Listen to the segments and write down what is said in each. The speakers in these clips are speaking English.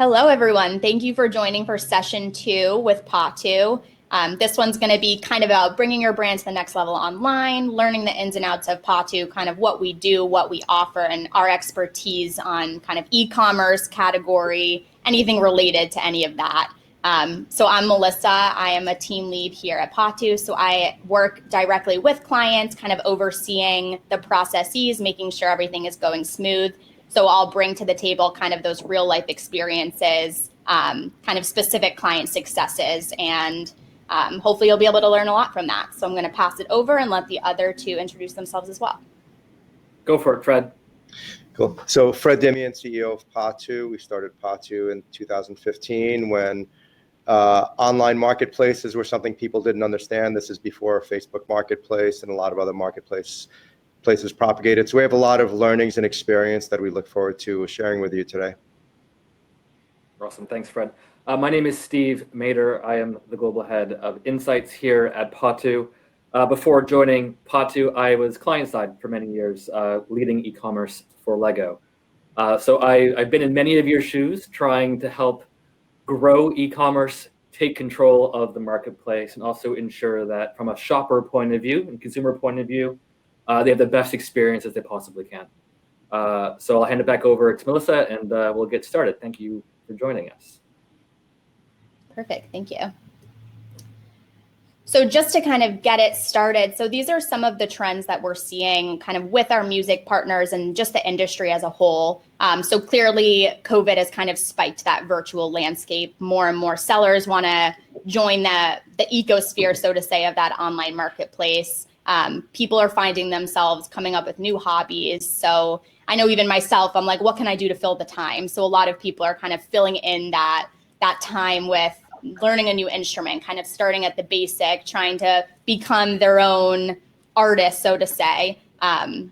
Hello, everyone. Thank you for joining for session 2 with POTOO. This one's going to be kind of about bringing your brand to the next level online, learning the ins and outs of POTOO, kind of what we do, what we offer, and our expertise on kind of e-commerce category, anything related to any of that. So I'm Melissa. I am a team lead here at POTOO. So I work directly with clients, kind of overseeing the processes, making sure everything is going smooth. So I'll bring to the table kind of those real life experiences, kind of specific client successes, and hopefully you'll be able to learn a lot from that. So I'm going to pass it over and let the other two introduce themselves as well. Go for it, Fred. Cool. So Fred Dimian, CEO of POTOO. We started POTOO in 2015 when online marketplaces were something people didn't understand. This is before Facebook Marketplace and a lot of other places propagated. So we have a lot of learnings and experience that we look forward to sharing with you today. Awesome. Thanks, Fred. My name is Steve Mader. I am the global head of insights here at POTOO. Before joining POTOO, I was client-side for many years, leading e-commerce for Lego. So I've been in many of your shoes, trying to help grow e-commerce, take control of the marketplace, and also ensure that from a shopper point of view and consumer point of view, they have the best experience as they possibly can. So I'll hand it back over to Melissa, and we'll get started. Thank you for joining us. Perfect. Thank you. So just to kind of get it started, so these are some of the trends that we're seeing kind of with our music partners and just the industry as a whole. So clearly COVID has kind of spiked that virtual landscape. More and more sellers want to join the ecosphere, so to say, of that online marketplace. People are finding themselves coming up with new hobbies. So I know even myself, I'm like, what can I do to fill the time? So a lot of people are kind of filling in that time with learning a new instrument, kind of starting at the basic, trying to become their own artist, so to say.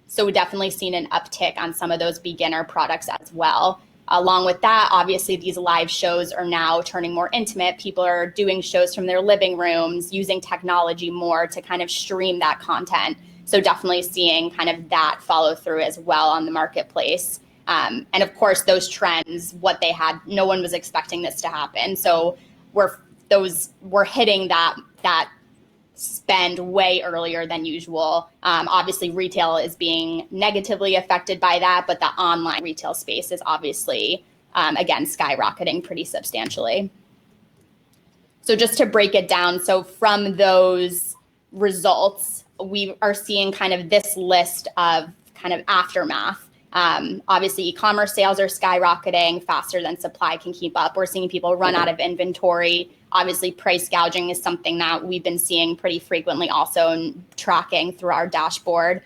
So we've definitely seen an uptick on some of those beginner products as well. Along with that, obviously, these live shows are now turning more intimate. People are doing shows from their living rooms, using technology more to kind of stream that content. So definitely seeing kind of that follow through as well on the marketplace. And of course, those trends, what they had, no one was expecting this to happen. So we're hitting that spend way earlier than usual. Obviously, retail is being negatively affected by that, but the online retail space is obviously, again, skyrocketing pretty substantially. So just to break it down, so from those results, we are seeing kind of this list of kind of aftermath. Obviously, e-commerce sales are skyrocketing faster than supply can keep up. We're seeing people run out of inventory. Obviously, price gouging is something that we've been seeing pretty frequently also and tracking through our dashboard.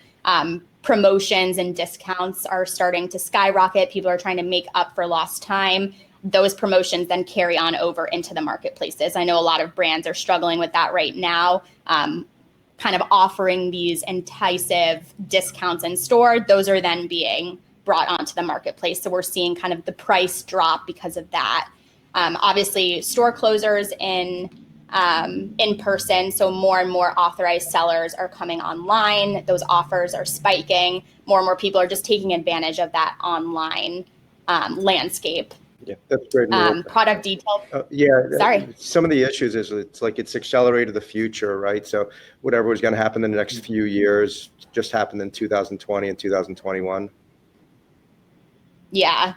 Promotions and discounts are starting to skyrocket. People are trying to make up for lost time. Those promotions then carry on over into the marketplaces. I know a lot of brands are struggling with that right now. Kind of offering these enticing discounts in store, those are then being brought onto the marketplace. So we're seeing kind of the price drop because of that. Obviously, store closures in person, so more and more authorized sellers are coming online. Those offers are spiking. More and more people are just taking advantage of that online landscape. Yeah, that's great. Product detail. Sorry. Some of the issues is it's accelerated the future, right? So whatever was going to happen in the next few years just happened in 2020 and 2021. Yeah.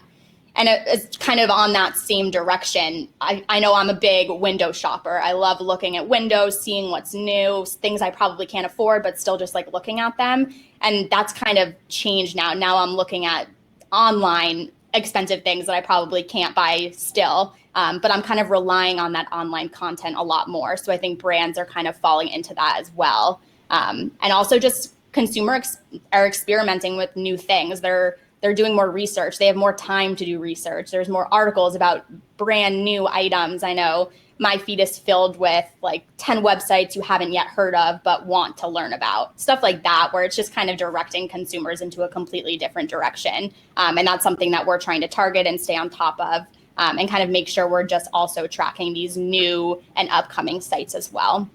And it's kind of on that same direction. I know I'm a big window shopper. I love looking at windows, seeing what's new, things I probably can't afford, but still just like looking at them. And that's kind of changed now. Now I'm looking at online expensive things that I probably can't buy still. But I'm kind of relying on that online content a lot more. So I think brands are kind of falling into that as well. And also just consumers are experimenting with new things. They're doing more research. They have more time to do research. There's more articles about brand new items. I know my feed is filled with like 10 websites you haven't yet heard of, but want to learn about. Stuff like that, where it's just kind of directing consumers into a completely different direction. And that's something that we're trying to target and stay on top of, and kind of make sure we're just also tracking these new and upcoming sites as well.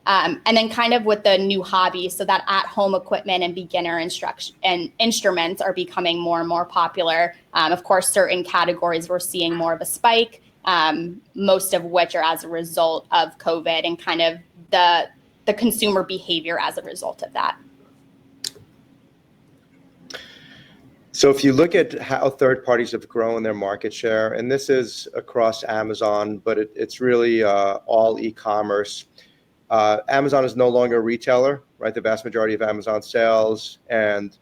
And then kind of with the new hobbies, so that at-home equipment and beginner instruction and instruments are becoming more and more popular. Of course, certain categories we're seeing more of a spike, most of which are as a result of COVID and kind of the consumer behavior as a result of that. So if you look at how third parties have grown their market share, and this is across Amazon, but it's really all e-commerce. Amazon is no longer a retailer, right? The vast majority of Amazon sales and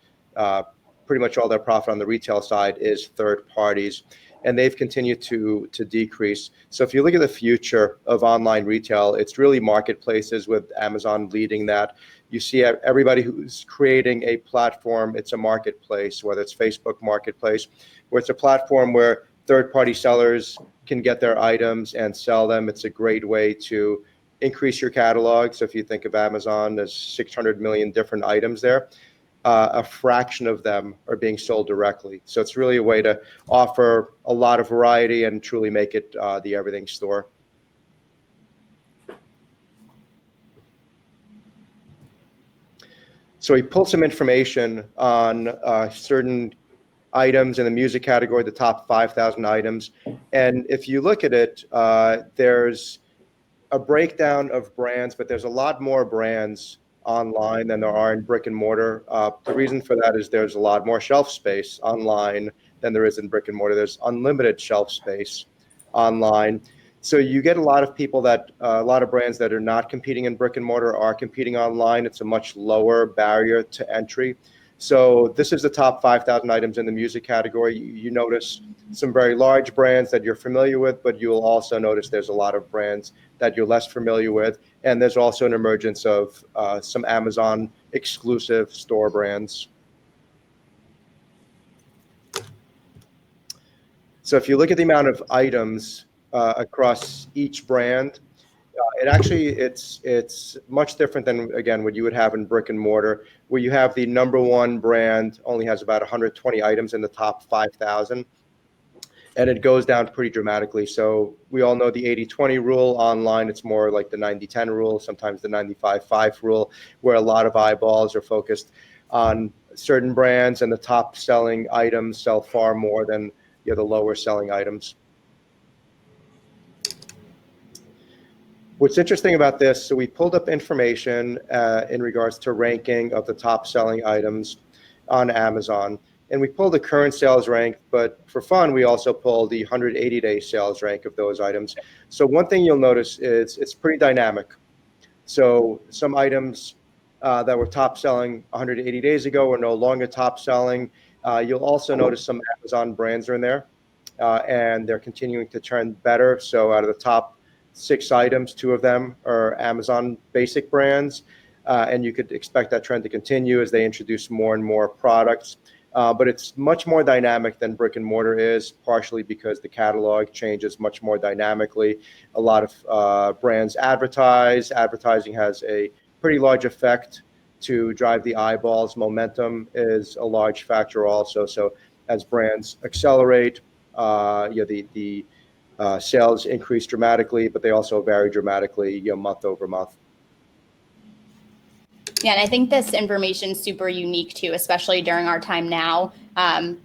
pretty much all their profit on the retail side is third parties, and they've continued to decrease. So if you look at the future of online retail, it's really marketplaces with Amazon leading that. You see everybody who's creating a platform, it's a marketplace, whether it's Facebook Marketplace, where it's a platform where third-party sellers can get their items and sell them. It's a great way to increase your catalog. So if you think of Amazon, there's 600 million different items there. A fraction of them are being sold directly. So it's really a way to offer a lot of variety and truly make it the everything store. So we pulled some information on certain items in the music category, the top 5,000 items. And if you look at it, there's a breakdown of brands, but there's a lot more brands online than there are in brick and mortar. The reason for that is there's a lot more shelf space online than there is in brick and mortar. There's unlimited shelf space online. So you get a lot of people a lot of brands that are not competing in brick and mortar are competing online. It's a much lower barrier to entry. So this is the top 5,000 items in the music category. You notice some very large brands that you're familiar with, but you'll also notice there's a lot of brands that you're less familiar with. And there's also an emergence of some Amazon exclusive store brands. So if you look at the amount of items across each brand, it's much different than, again, what you would have in brick and mortar, where you have the number one brand only has about 120 items in the top 5,000. And it goes down pretty dramatically. So we all know the 80-20 rule. Online, it's more like the 90-10 rule, sometimes the 95-5 rule, where a lot of eyeballs are focused on certain brands, and the top selling items sell far more than the lower selling items. What's interesting about this, so we pulled up information in regards to ranking of the top selling items on Amazon. And we pulled the current sales rank, but for fun, we also pulled the 180-day sales rank of those items. So one thing you'll notice is it's pretty dynamic. So some items that were top selling 180 days ago are no longer top selling. You'll also notice some Amazon brands are in there, and they're continuing to trend better. So out of the top 6 items, 2 of them are Amazon basic brands, and you could expect that trend to continue as they introduce more and more products. But it's much more dynamic than brick and mortar is, partially because the catalog changes much more dynamically. A lot of brands advertise. Advertising has a pretty large effect to drive the eyeballs. Momentum is a large factor also. So as brands accelerate, the sales increase dramatically, but they also vary dramatically month over month. Yeah, and I think this information is super unique too, especially during our time now.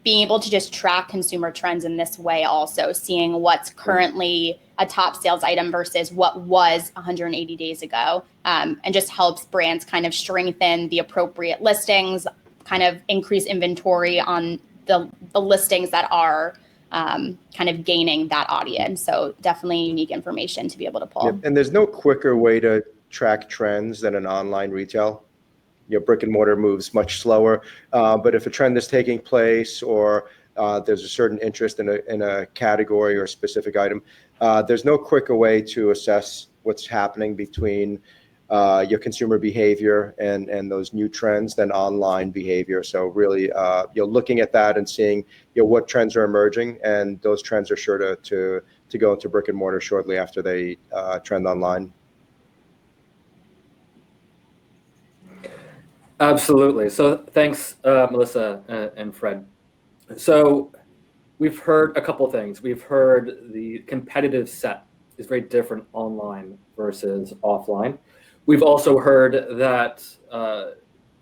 Being able to just track consumer trends in this way, also seeing what's currently a top sales item versus what was 180 days ago, and just helps brands kind of strengthen the appropriate listings, kind of increase inventory on the listings that are kind of gaining that audience. So definitely unique information to be able to pull. Yep. And there's no quicker way to track trends than an online retail. Brick and mortar moves much slower, but if a trend is taking place or there's a certain interest in a category or a specific item, there's no quicker way to assess what's happening between your consumer behavior and those new trends than online behavior. So really, looking at that and seeing what trends are emerging, and those trends are sure to go into brick and mortar shortly after they trend online. Absolutely. So thanks, Melissa and Fred. So we've heard a couple things. We've heard the competitive set is very different online versus offline. We've also heard that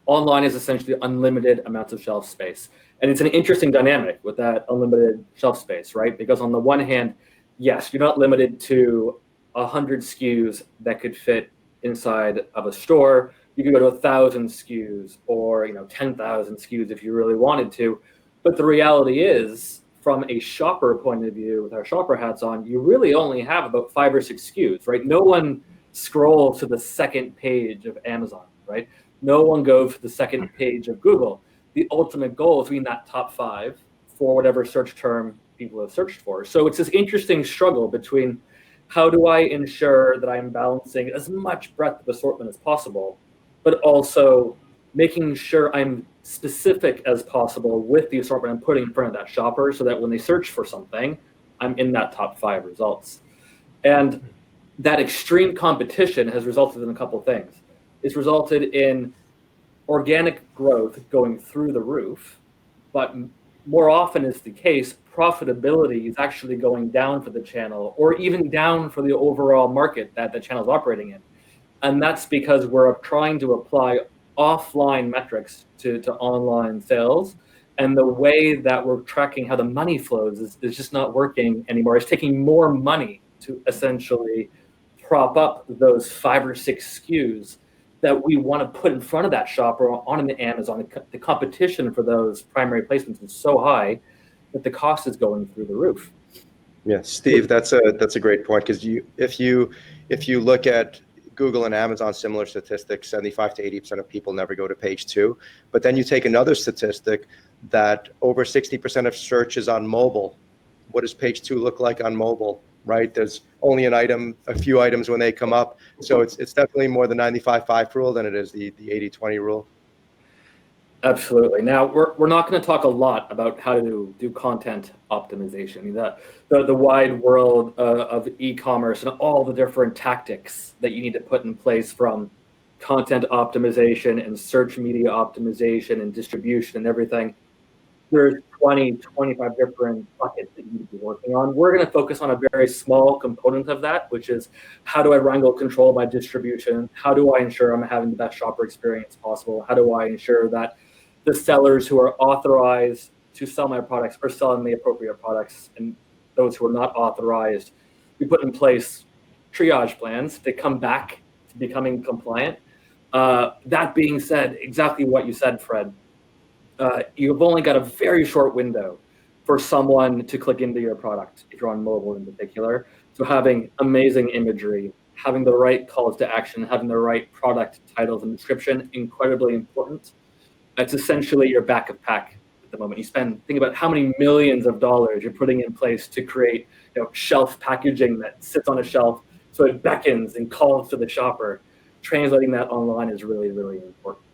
online is essentially unlimited amounts of shelf space. And it's an interesting dynamic with that unlimited shelf space, right? Because on the one hand, yes, you're not limited to 100 SKUs that could fit inside of a store. You could go to 1,000 SKUs or 10,000 SKUs if you really wanted to. But the reality is, from a shopper point of view, with our shopper hats on, you really only have about 5 or 6 SKUs, right? No one scrolls to the second page of Amazon, right? No one goes to the second page of Google. The ultimate goal is being that top 5 for whatever search term people have searched for. So it's this interesting struggle between how do I ensure that I'm balancing as much breadth of assortment as possible, but also making sure I'm specific as possible with the assortment I'm putting in front of that shopper so that when they search for something, I'm in that top 5 results. And that extreme competition has resulted in a couple things. It's resulted in organic growth going through the roof, but more often is the case, profitability is actually going down for the channel or even down for the overall market that the channel is operating in. And that's because we're trying to apply offline metrics to online sales. And the way that we're tracking how the money flows is just not working anymore. It's taking more money to essentially prop up those 5 or 6 SKUs that we want to put in front of that shopper on an Amazon. The competition for those primary placements is so high that the cost is going through the roof. Yeah, Steve, that's a great point, because if you look at Google and Amazon, similar statistics, 75 to 80% of people never go to page 2. But then you take another statistic that over 60% of search is on mobile. What does page 2 look like on mobile, right? There's only a few items when they come up. So it's definitely more the 95-5 rule than it is the 80-20 rule. Absolutely. Now, we're not going to talk a lot about how to do content optimization, the wide world of e-commerce and all the different tactics that you need to put in place, from content optimization and search media optimization and distribution and everything. There's 20, 25 different buckets that you need to be working on. We're going to focus on a very small component of that, which is how do I wrangle control my distribution? How do I ensure I'm having the best shopper experience possible? How do I ensure that the sellers who are authorized to sell my products are selling the appropriate products, and those who are not authorized, we put in place triage plans to come back to becoming compliant. That being said, exactly what you said, Fred, you've only got a very short window for someone to click into your product, if you're on mobile in particular. So having amazing imagery, having the right calls to action, having the right product titles and description, incredibly important. It's essentially your back of pack at the moment. Think about how many millions of dollars you're putting in place to create shelf packaging that sits on a shelf so it beckons and calls to the shopper. Translating that online is really, really important.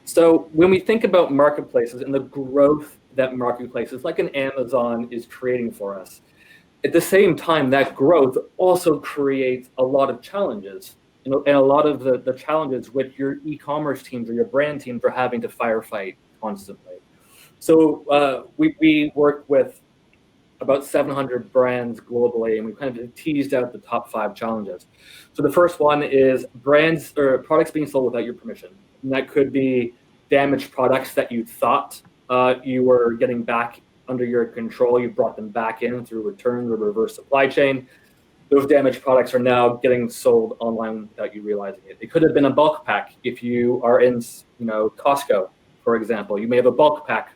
So when we think about marketplaces and the growth that marketplaces like an Amazon is creating for us, at the same time, that growth also creates a lot of challenges, and a lot of the challenges which your e-commerce teams or your brand teams are having to firefight constantly. So we work with about 700 brands globally, and we kind of teased out the top 5 challenges. So the first one is brands or products being sold without your permission. And that could be damaged products that you thought you were getting back under your control. You brought them back in through returns or reverse supply chain. Those damaged products are now getting sold online without you realizing it. It could have been a bulk pack. If you are in, Costco, for example, you may have a bulk pack,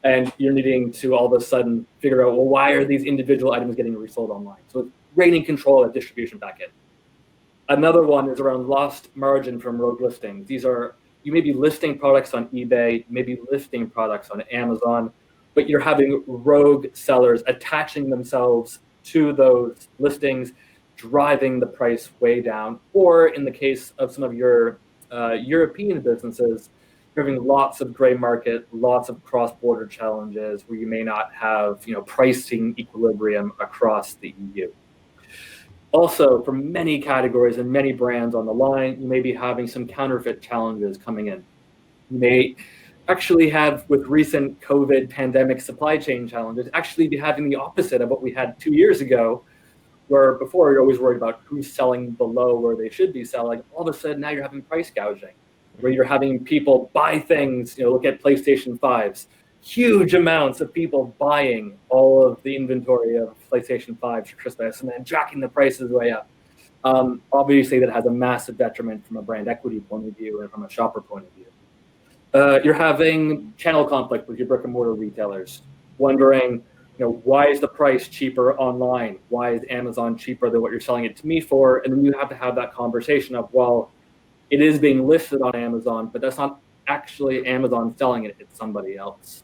and you're needing to all of a sudden figure out, well, why are these individual items getting resold online? So it's reining control of distribution back in. Another one is around lost margin from rogue listings. You may be listing products on eBay, you may be listing products on Amazon, but you're having rogue sellers attaching themselves to those listings, driving the price way down. Or in the case of some of your European businesses, you're having lots of gray market, lots of cross-border challenges where you may not have pricing equilibrium across the EU. Also, for many categories and many brands on the line, you may be having some counterfeit challenges coming in. You may actually have, with recent COVID pandemic supply chain challenges, actually be having the opposite of what we had 2 years ago, Where before you're always worried about who's selling below where they should be selling, all of a sudden now you're having price gouging, where you're having people buy things, look at PlayStation 5s, huge amounts of people buying all of the inventory of PlayStation 5s for Christmas and then jacking the prices way up. Obviously that has a massive detriment from a brand equity point of view and from a shopper point of view. You're having channel conflict with your brick and mortar retailers, wondering, why is the price cheaper online? Why is Amazon cheaper than what you're selling it to me for? And then you have to have that conversation of, well, it is being listed on Amazon, but that's not actually Amazon selling it, it's somebody else.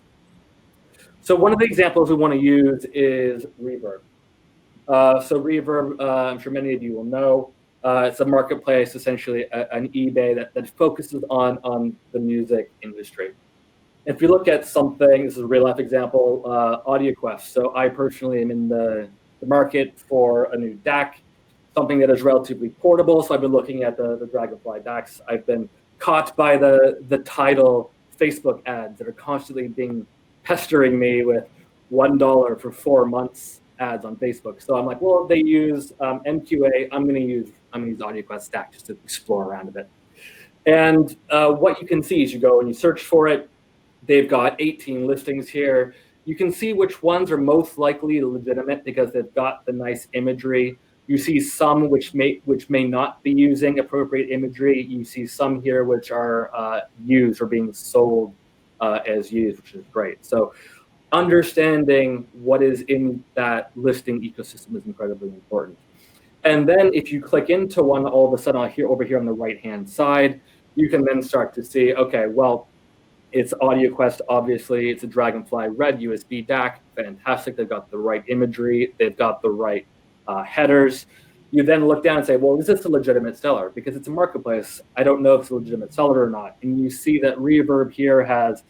So one of the examples we want to use is Reverb. So Reverb, I'm sure many of you will know, it's a marketplace, essentially an eBay that focuses on the music industry. If you look at something, this is a real life example, AudioQuest. So I personally am in the market for a new DAC, something that is relatively portable. So I've been looking at the Dragonfly DACs. I've been caught by the title Facebook ads that are constantly pestering me with $1 for 4 months ads on Facebook. So I'm like, well, they use MQA. I'm going to use AudioQuest DAC just to explore around a bit. And what you can see is you go and you search for it. They've got 18 listings here. You can see which ones are most likely legitimate because they've got the nice imagery. You see some which may not be using appropriate imagery. You see some here which are used or being sold as used, which is great. So understanding what is in that listing ecosystem is incredibly important. And then if you click into one, all of a sudden over here on the right-hand side, you can then start to see, okay, well, it's AudioQuest, obviously. It's a Dragonfly Red USB DAC. Fantastic. They've got the right imagery. They've got the right headers. You then look down and say, well, is this a legitimate seller? Because it's a marketplace. I don't know if it's a legitimate seller or not. And you see that Reverb here has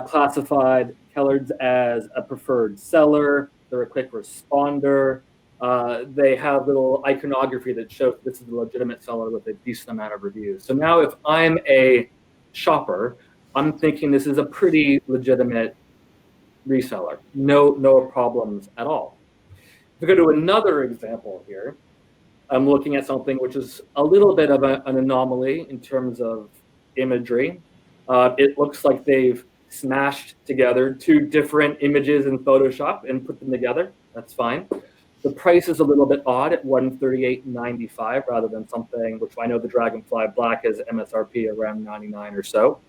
classified Kellards as a preferred seller. They're a quick responder. They have little iconography that shows this is a legitimate seller with a decent amount of reviews. So now if I'm a shopper, I'm thinking this is a pretty legitimate reseller. No problems at all. If we go to another example here, I'm looking at something which is a little bit of an anomaly in terms of imagery. It looks like they've smashed together 2 different images in Photoshop and put them together. That's fine. The price is a little bit odd at $138.95 rather than something which I know the Dragonfly Black is MSRP around $99 or so.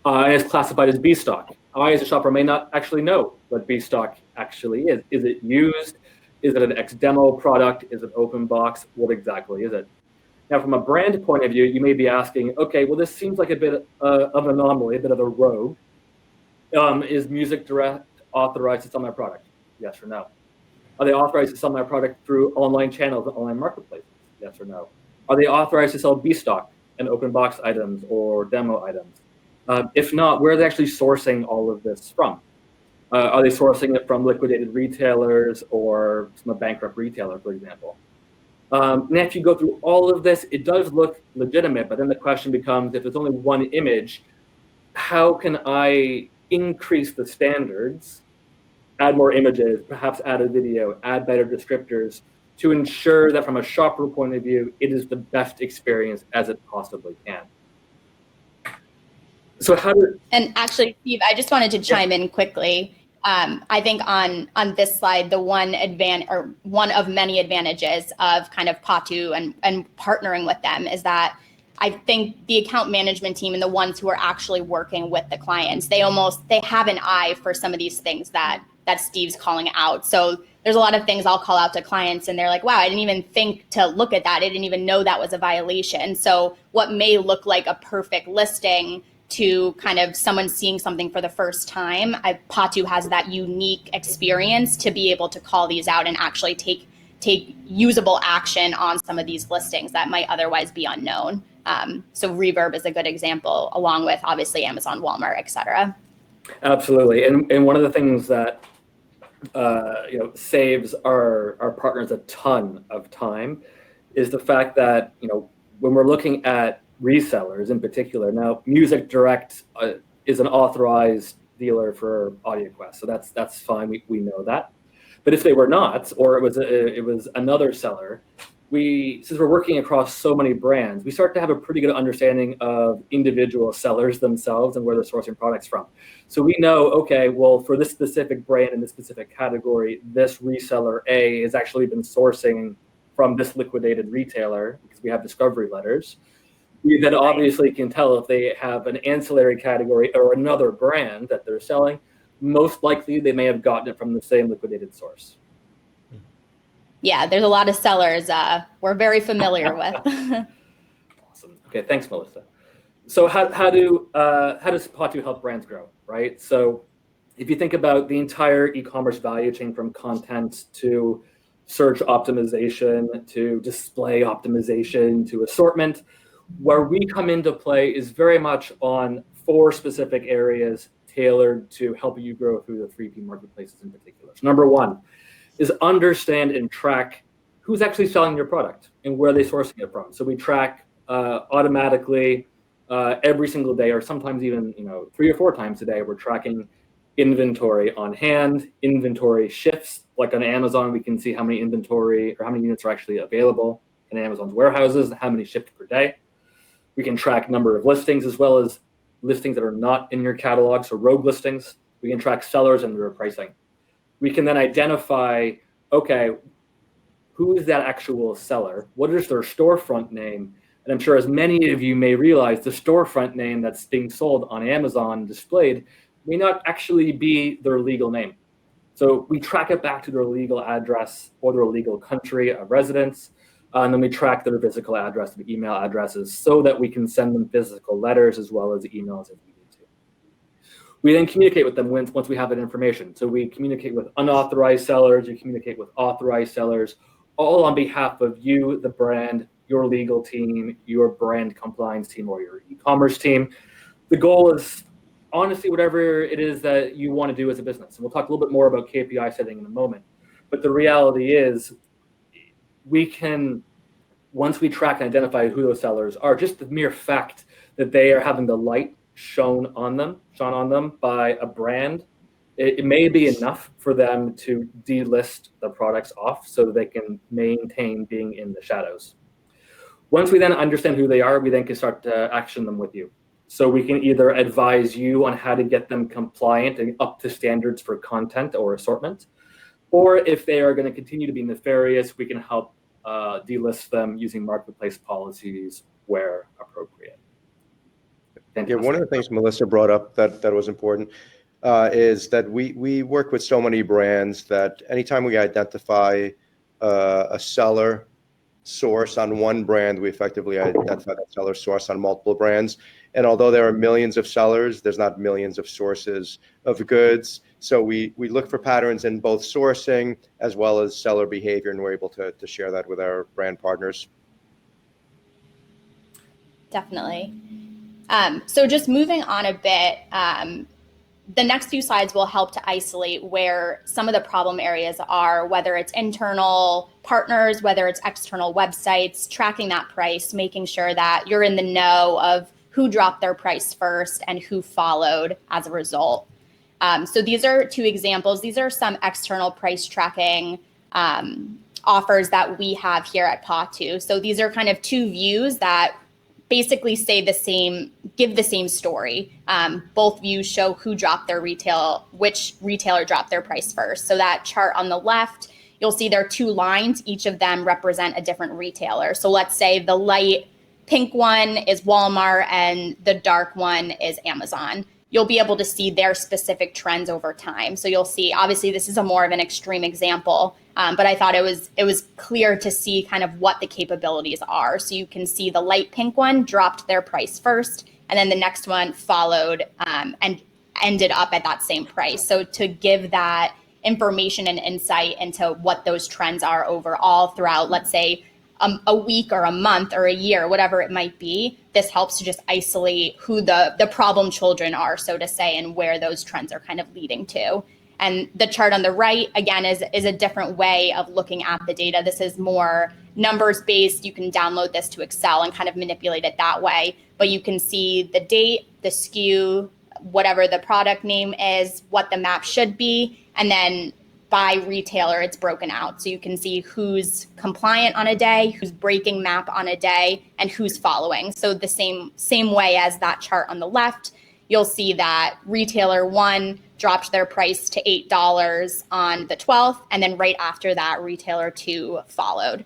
And it's classified as B stock. I, as a shopper, may not actually know what B stock actually is. Is it used? Is it an ex-demo product? Is it open box? What exactly is it? Now, from a brand point of view, you may be asking, okay, well, this seems like a bit of an anomaly, a bit of a rogue. Is Music Direct authorized to sell my product? Yes or no? Are they authorized to sell my product through online channels and online marketplaces? Yes or no? Are they authorized to sell B stock and open box items or demo items? If not, where are they actually sourcing all of this from? Are they sourcing it from liquidated retailers or from a bankrupt retailer, for example? And if you go through all of this, it does look legitimate, but then the question becomes, if it's only one image, how can I increase the standards, add more images, perhaps add a video, add better descriptors to ensure that from a shopper point of view, it is the best experience as it possibly can. So and actually, Steve, I just wanted to chime in quickly. I think on this slide, the one of many advantages of kind of POTOO and partnering with them is that I think the account management team and the ones who are actually working with the clients, they have an eye for some of these things that Steve's calling out. So there's a lot of things I'll call out to clients and they're like, wow, I didn't even think to look at that. I didn't even know that was a violation. So what may look like a perfect listing to kind of someone seeing something for the first time, POTOO has that unique experience to be able to call these out and actually take usable action on some of these listings that might otherwise be unknown. So Reverb is a good example, along with obviously Amazon, Walmart, et cetera. Absolutely. And one of the things that saves our partners a ton of time is the fact that, when we're looking at resellers in particular, now Music Direct is an authorized dealer for AudioQuest, so that's fine. We know that. But if they were not, or it was another seller, since we're working across so many brands, we start to have a pretty good understanding of individual sellers themselves and where they're sourcing products from. So we know, okay, well, for this specific brand in this specific category, this reseller A has actually been sourcing from this liquidated retailer because we have discovery letters. We then obviously can tell if they have an ancillary category or another brand that they're selling. Most likely they may have gotten it from the same liquidated source. Yeah, there's a lot of sellers we're very familiar with. Awesome. Okay, thanks, Melissa. So how does POTOO help brands grow, right? So if you think about the entire e-commerce value chain, from content to search optimization to display optimization to assortment, where we come into play is very much on 4 specific areas tailored to help you grow through the 3P marketplaces in particular. So number 1 is understand and track who's actually selling your product and where they're sourcing it from. So we track automatically every single day, or sometimes even 3 or 4 times a day. We're tracking inventory on hand, inventory shifts. Like on Amazon, we can see how many inventory or how many units are actually available in Amazon's warehouses, how many shipped per day. We can track number of listings as well as listings that are not in your catalog, so rogue listings. We can track sellers and their pricing. We can then identify, okay, who is that actual seller? What is their storefront name? And I'm sure as many of you may realize, the storefront name that's being sold on Amazon displayed may not actually be their legal name. So we track it back to their legal address or their legal country of residence. And then we track their physical address and email addresses so that we can send them physical letters as well as emails if we need to. We then communicate with them once we have that information. So we communicate with unauthorized sellers, we communicate with authorized sellers, all on behalf of you, the brand, your legal team, your brand compliance team, or your e-commerce team. The goal is honestly whatever it is that you want to do as a business. And we'll talk a little bit more about KPI setting in a moment. But the reality is, we can, once we track and identify who those sellers are, just the mere fact that they are having the light shone on them by a brand, it may be enough for them to delist the products off so that they can maintain being in the shadows. Once we then understand who they are, we then can start to action them with you. So we can either advise you on how to get them compliant and up to standards for content or assortment, or if they are going to continue to be nefarious, we can help delist them using marketplace policies where appropriate. Fantastic. Yeah, one of the things Melissa brought up that was important is that we work with so many brands that anytime we identify a seller source on one brand, we effectively identify that seller source on multiple brands. And although there are millions of sellers, there's not millions of sources of goods. So we look for patterns in both sourcing as well as seller behavior, and we're able to share that with our brand partners. Definitely. So just moving on a bit, the next few slides will help to isolate where some of the problem areas are, whether it's internal partners, whether it's external websites, tracking that price, making sure that you're in the know of who dropped their price first and who followed as a result. So these are 2 examples. These are some external price tracking offers that we have here at POTOO. So these are kind of 2 views that basically say the same, give the same story. Both views show who dropped their which retailer dropped their price first. So that chart on the left, you'll see there are 2 lines. Each of them represent a different retailer. So let's say the light pink one is Walmart and the dark one is Amazon. You'll be able to see their specific trends over time. So you'll see, obviously this is a more of an extreme example, but I thought it was clear to see kind of what the capabilities are. So you can see the light pink one dropped their price first, and then the next one followed and ended up at that same price. So to give that information and insight into what those trends are overall throughout, let's say, a week or a month or a year, whatever it might be, this helps to just isolate who the problem children are, so to say, and where those trends are kind of leading to. And the chart on the right, again, is a different way of looking at the data. This is more numbers based. You can download this to Excel and kind of manipulate it that way. But you can see the date, the SKU, whatever the product name is, what the map should be, and then by retailer, it's broken out. So you can see who's compliant on a day, who's breaking MAP on a day, and who's following. So the same way as that chart on the left, you'll see that retailer 1 dropped their price to $8 on the 12th, and then right after that, retailer 2 followed.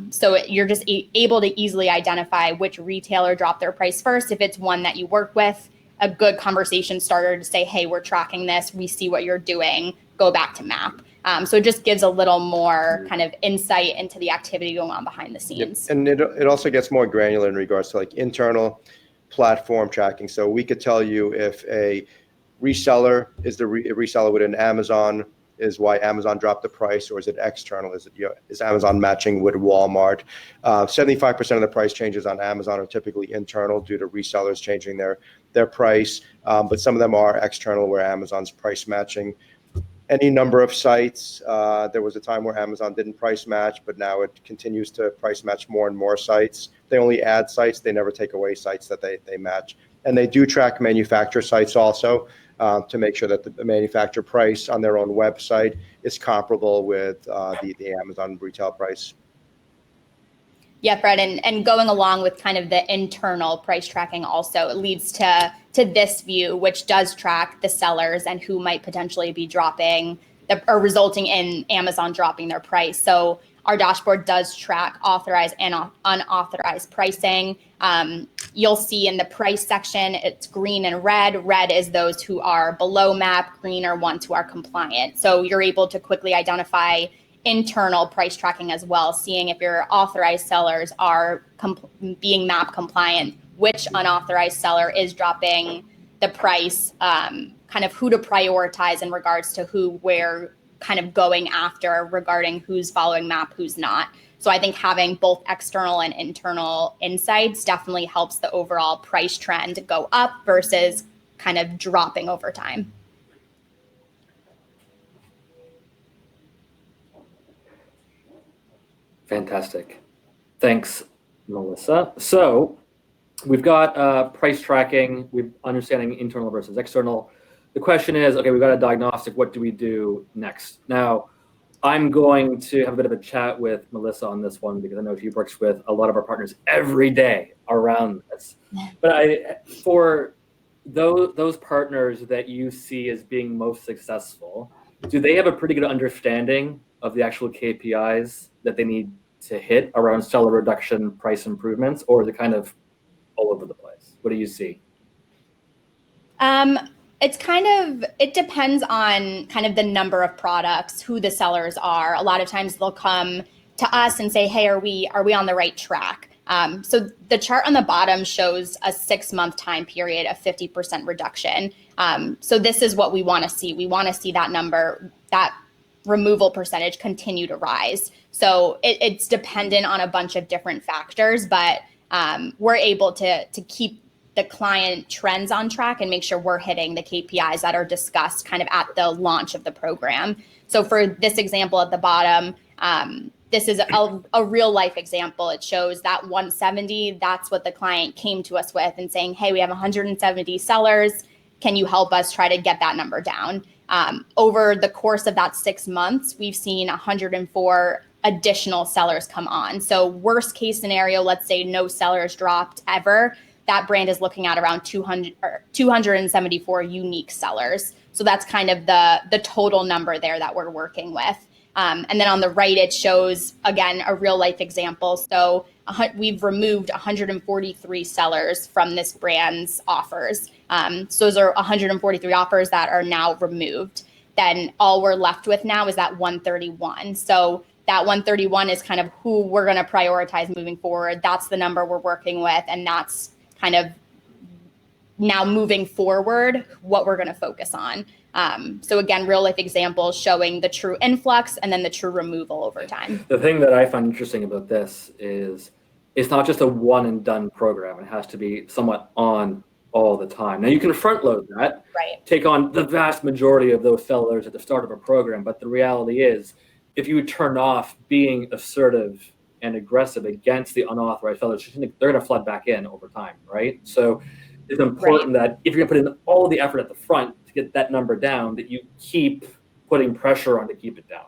So you're just able to easily identify which retailer dropped their price first. If it's one that you work with, a good conversation starter to say, hey, we're tracking this, we see what you're doing, go back to MAP. So it just gives a little more kind of insight into the activity going on behind the scenes. Yep. And it also gets more granular in regards to like internal platform tracking. So we could tell you if a reseller is a reseller within Amazon, is why Amazon dropped the price, or is it external? Is Amazon matching with Walmart? 75% of the price changes on Amazon are typically internal due to resellers changing their price, but some of them are external where Amazon's price matching any number of sites. There was a time where Amazon didn't price match, but now it continues to price match more and more sites. They only add sites, they never take away sites that they match. And they do track manufacturer sites also, to make sure that the manufacturer price on their own website is comparable with the Amazon retail price. Yeah, Fred, and going along with kind of the internal price tracking also, it leads to this view, which does track the sellers and who might potentially be dropping or resulting in Amazon dropping their price. So our dashboard does track authorized and unauthorized pricing. You'll see in the price section, it's green and red. Red is those who are below MAP, green are ones who are compliant. So you're able to quickly identify internal price tracking as well, seeing if your authorized sellers are being MAP compliant, which unauthorized seller is dropping the price, kind of who to prioritize in regards to who we're kind of going after regarding who's following MAP, who's not. So I think having both external and internal insights definitely helps the overall price trend go up versus kind of dropping over time. Fantastic. Thanks, Melissa. So we've got price tracking, we're understanding internal versus external. The question is, okay, we've got a diagnostic, what do we do next? Now, I'm going to have a bit of a chat with Melissa on this one because I know she works with a lot of our partners every day around this. But for those partners that you see as being most successful, do they have a pretty good understanding of the actual KPIs that they need to hit around seller reduction, price improvements, or is it kind of all over the place? What do you see? It depends on kind of the number of products, who the sellers are. A lot of times they'll come to us and say, hey, are we on the right track? So the chart on the bottom shows a 6-month time period of 50% reduction. So this is what we want to see. We want to see that number, that removal percentage continue to rise. So it's dependent on a bunch of different factors, but we're able to keep the client trends on track and make sure we're hitting the KPIs that are discussed kind of at the launch of the program. So for this example at the bottom, this is a real life example. It shows that 170, that's what the client came to us with and saying, hey, we have 170 sellers. Can you help us try to get that number down? Over the course of that 6 months, we've seen 104 additional sellers come on. So worst case scenario, let's say no sellers dropped ever. That brand is looking at around 274 unique sellers. So that's kind of the total number there that we're working with. And then on the right, it shows, again, a real life example. So we've removed 143 sellers from this brand's offers. So those are 143 offers that are now removed. Then all we're left with now is that 131. So that 131 is kind of who we're going to prioritize moving forward. That's the number we're working with. And that's kind of now moving forward what we're going to focus on. So again, real life examples showing the true influx and then the true removal over time. The thing that I find interesting about this is it's not just a one and done program. It has to be somewhat on all the time. Now you can front load that, right, take on the vast majority of those sellers at the start of a program. But the reality is if you turn off being assertive and aggressive against the unauthorized sellers, they're going to flood back in over time, right? So it's important that if you're going to put in all the effort at the front to get that number down, that you keep putting pressure on to keep it down.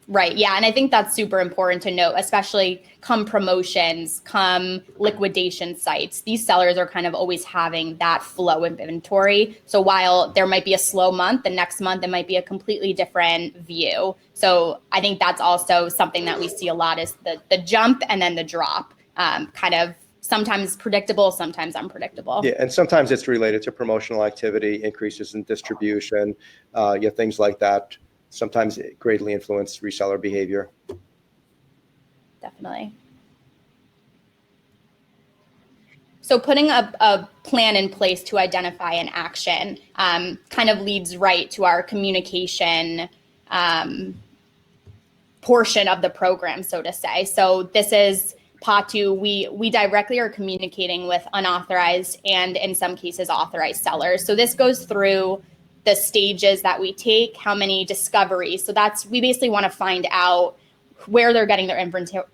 Right. Yeah. And I think that's super important to note, especially come promotions, come liquidation sites. These sellers are kind of always having that flow of inventory. So while there might be a slow month, the next month it might be a completely different view. So I think that's also something that we see a lot is the jump and then the drop, kind of sometimes predictable, sometimes unpredictable. Yeah, and sometimes it's related to promotional activity, increases in distribution, things like that. Sometimes it greatly influence reseller behavior. Definitely. So putting a plan in place to identify an action kind of leads right to our communication portion of the program, so to say. So this is POTOO. We directly are communicating with unauthorized and in some cases authorized sellers. So this goes through the stages that we take, how many discoveries. So we basically want to find out where they're getting their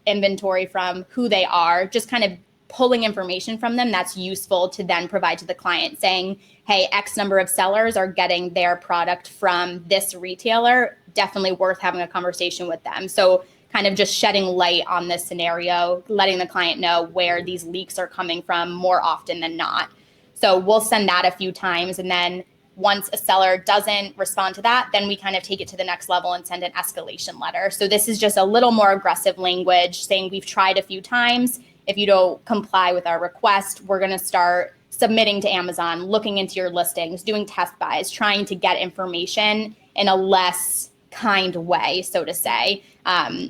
inventory from, who they are, just kind of pulling information from them that's useful to then provide to the client saying, hey, X number of sellers are getting their product from this retailer, definitely worth having a conversation with them. So kind of just shedding light on this scenario, letting the client know where these leaks are coming from more often than not. So we'll send that a few times, and then once a seller doesn't respond to that, then we kind of take it to the next level and send an escalation letter. So this is just a little more aggressive language saying we've tried a few times. If you don't comply with our request, we're going to start submitting to Amazon, looking into your listings, doing test buys, trying to get information in a less kind way, so to say.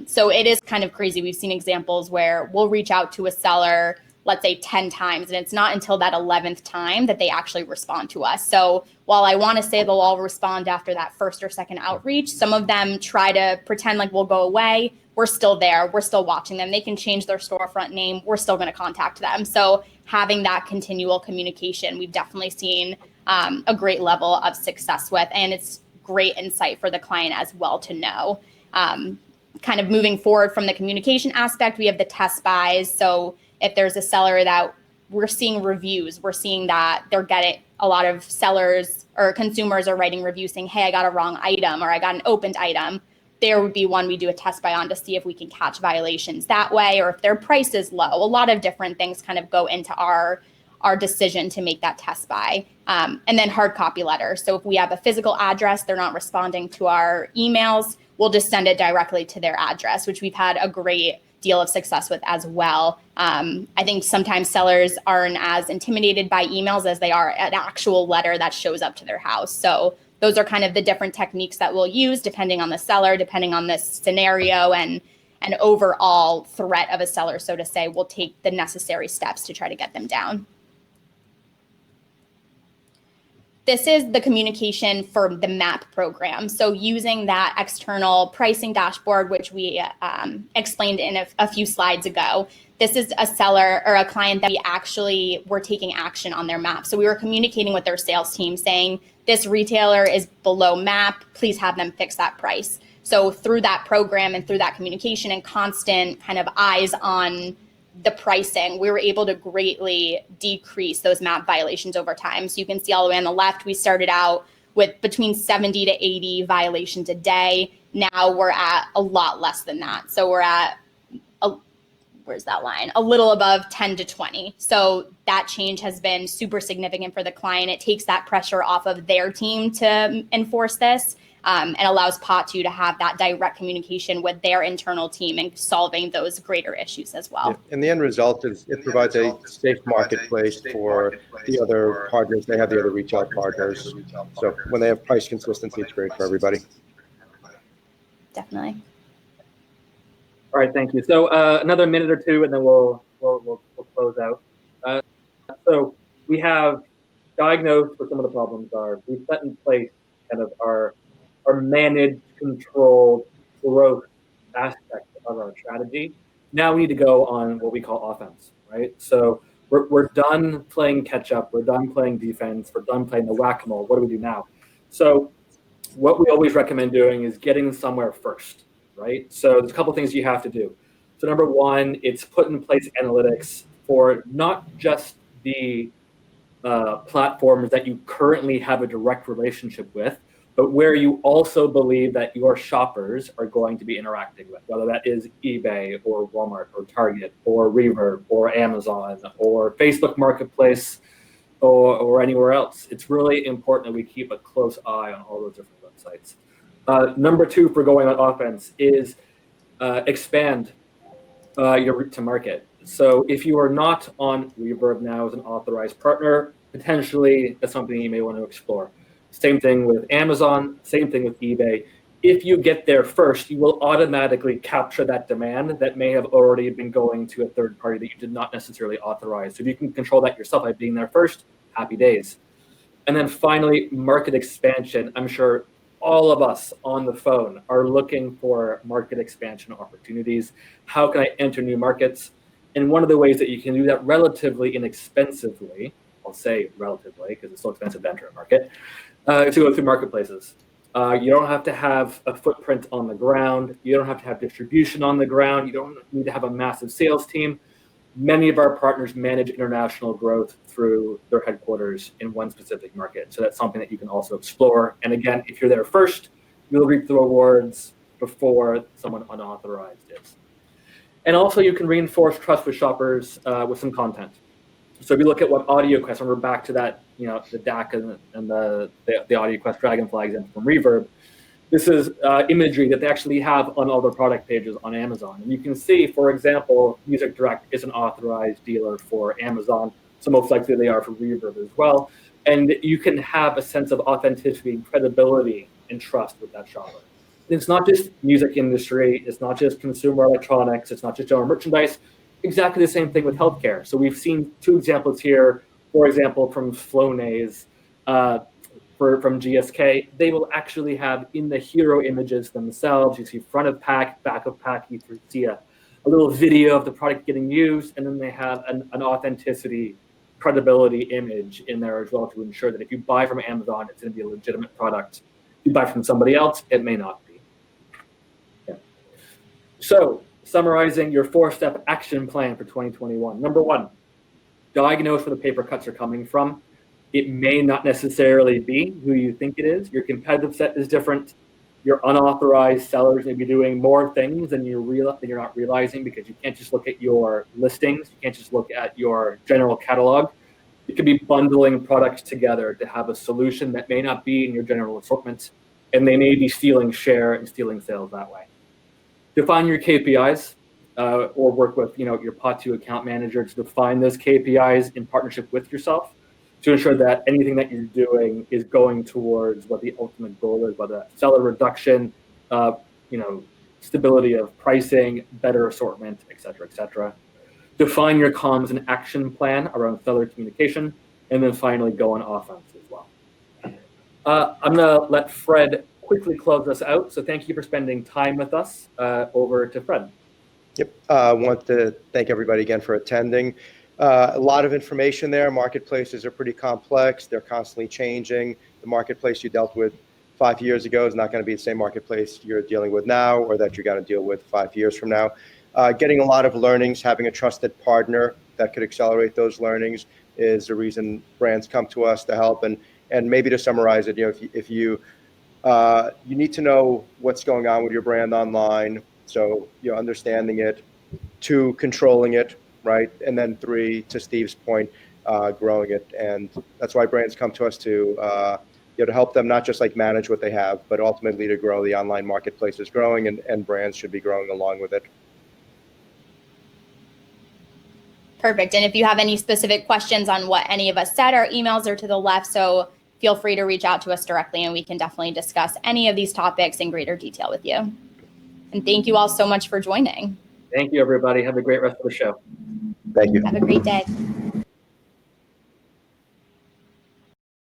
So it is kind of crazy. We've seen examples where we'll reach out to a seller, let's say 10 times, and it's not until that 11th time that they actually respond to us. So while I want to say they'll all respond after that first or second outreach, some of them try to pretend like we'll go away. We're still there. We're still watching them. They can change their storefront name. We're still going to contact them. So having that continual communication, we've definitely seen a great level of success with, and it's great insight for the client as well to know. Kind of moving forward from the communication aspect, we have the test buys. So if there's a seller that we're seeing reviews, we're seeing that they're getting a lot of sellers or consumers are writing reviews saying, hey, I got a wrong item or I got an opened item. There would be one we do a test buy on to see if we can catch violations that way, or if their price is low. A lot of different things kind of go into our decision to make that test buy. And then hard copy letters. So if we have a physical address, they're not responding to our emails, we'll just send it directly to their address, which we've had a great deal of success with as well. I think sometimes sellers aren't as intimidated by emails as they are an actual letter that shows up to their house. So those are kind of the different techniques that we'll use depending on the seller, depending on the scenario and overall threat of a seller, so to say. We'll take the necessary steps to try to get them down. This is the communication for the MAP program. So using that external pricing dashboard, which we explained in a few slides ago, this is a seller or a client that we actually were taking action on their MAP. So we were communicating with their sales team saying, this retailer is below MAP, please have them fix that price. So through that program and through that communication and constant kind of eyes on the pricing, we were able to greatly decrease those MAP violations over time. So you can see all the way on the left, we started out with between 70 to 80 violations a day. Now we're at a lot less than that. So we're at, where's that line? A little above 10 to 20. So that change has been super significant for the client. It takes that pressure off of their team to enforce this. And allows POTOO to have that direct communication with their internal team and solving those greater issues as well. Yeah. And the end result is it provides a safe marketplace for the other partners. They have the other retail partners. So when they have price consistency, it's great for everybody. Definitely. All right, thank you. So another minute or two, and then we'll close out. So we have diagnosed what some of the problems are. We've set in place kind of our managed, controlled growth aspect of our strategy. Now we need to go on what we call offense, right? So we're done playing catch up. We're done playing defense. We're done playing the whack-a-mole. What do we do now? So what we always recommend doing is getting somewhere first, right? So there's a couple things you have to do. So number one, it's put in place analytics for not just the platforms that you currently have a direct relationship with, but where you also believe that your shoppers are going to be interacting with, whether that is eBay or Walmart or Target or Reverb or Amazon or Facebook Marketplace or anywhere else. It's really important that we keep a close eye on all those different websites. Number two for going on offense is expand your route to market. So if you are not on Reverb now as an authorized partner, potentially that's something you may want to explore. Same thing with Amazon, same thing with eBay. If you get there first, you will automatically capture that demand that may have already been going to a third party that you did not necessarily authorize. So if you can control that yourself by being there first, happy days. And then finally, market expansion. I'm sure all of us on the phone are looking for market expansion opportunities. How can I enter new markets? And one of the ways that you can do that relatively inexpensively, I'll say relatively because it's so expensive to enter a market, is to go through marketplaces. You don't have to have a footprint on the ground. You don't have to have distribution on the ground. You don't need to have a massive sales team. Many of our partners manage international growth through their headquarters in one specific market. So that's something that you can also explore. And again, if you're there first, you'll reap the rewards before someone unauthorized is. And also you can reinforce trust with shoppers with some content. So if you look at what AudioQuest, and we're back to that, the DAC and the AudioQuest Dragonfly example from Reverb, this is imagery that they actually have on all their product pages on Amazon. And you can see, for example, Music Direct is an authorized dealer for Amazon, so most likely they are for Reverb as well. And you can have a sense of authenticity, credibility, and trust with that shopper. And it's not just music industry, it's not just consumer electronics, it's not just general merchandise, exactly the same thing with healthcare. So we've seen two examples here, for example, from Flonase, from GSK, they will actually have in the hero images themselves, you see front of pack, back of pack, you see a little video of the product getting used, and then they have an authenticity, credibility image in there as well to ensure that if you buy from Amazon, it's going to be a legitimate product. If you buy from somebody else, it may not be. Yeah. So, summarizing your 4-step action plan for 2021. Number 1, diagnose where the paper cuts are coming from. It may not necessarily be who you think it is. Your competitive set is different. Your unauthorized sellers may be doing more things than you're not realizing, because you can't just look at your listings. You can't just look at your general catalog. You could be bundling products together to have a solution that may not be in your general assortment, and they may be stealing share and stealing sales that way. Define your KPIs, or work with your POTOO account manager to define those KPIs in partnership with yourself, to ensure that anything that you're doing is going towards what the ultimate goal is, whether that's seller reduction, stability of pricing, better assortment, et cetera, et cetera. Define your comms and action plan around seller communication, and then finally go on offense as well. I'm gonna let Fred quickly close us out. So thank you for spending time with us. Over to Fred. Yep, I want to thank everybody again for attending. A lot of information there. Marketplaces are pretty complex. They're constantly changing. The marketplace you dealt with 5 years ago is not going to be the same marketplace you're dealing with now, or that you're going to deal with 5 years from now. Getting a lot of learnings, having a trusted partner that could accelerate those learnings is the reason brands come to us to help. And maybe to summarize it, if you need to know what's going on with your brand online. So understanding it, 2, controlling it, right? And then 3, to Steve's point, growing it. And that's why brands come to us to help them not just like manage what they have, but ultimately to grow. The online marketplace is growing, and brands should be growing along with it. Perfect. And if you have any specific questions on what any of us said, our emails are to the left. So feel free to reach out to us directly, and we can definitely discuss any of these topics in greater detail with you. And thank you all so much for joining. Thank you, everybody. Have a great rest of the show. Thank you. Have a great day.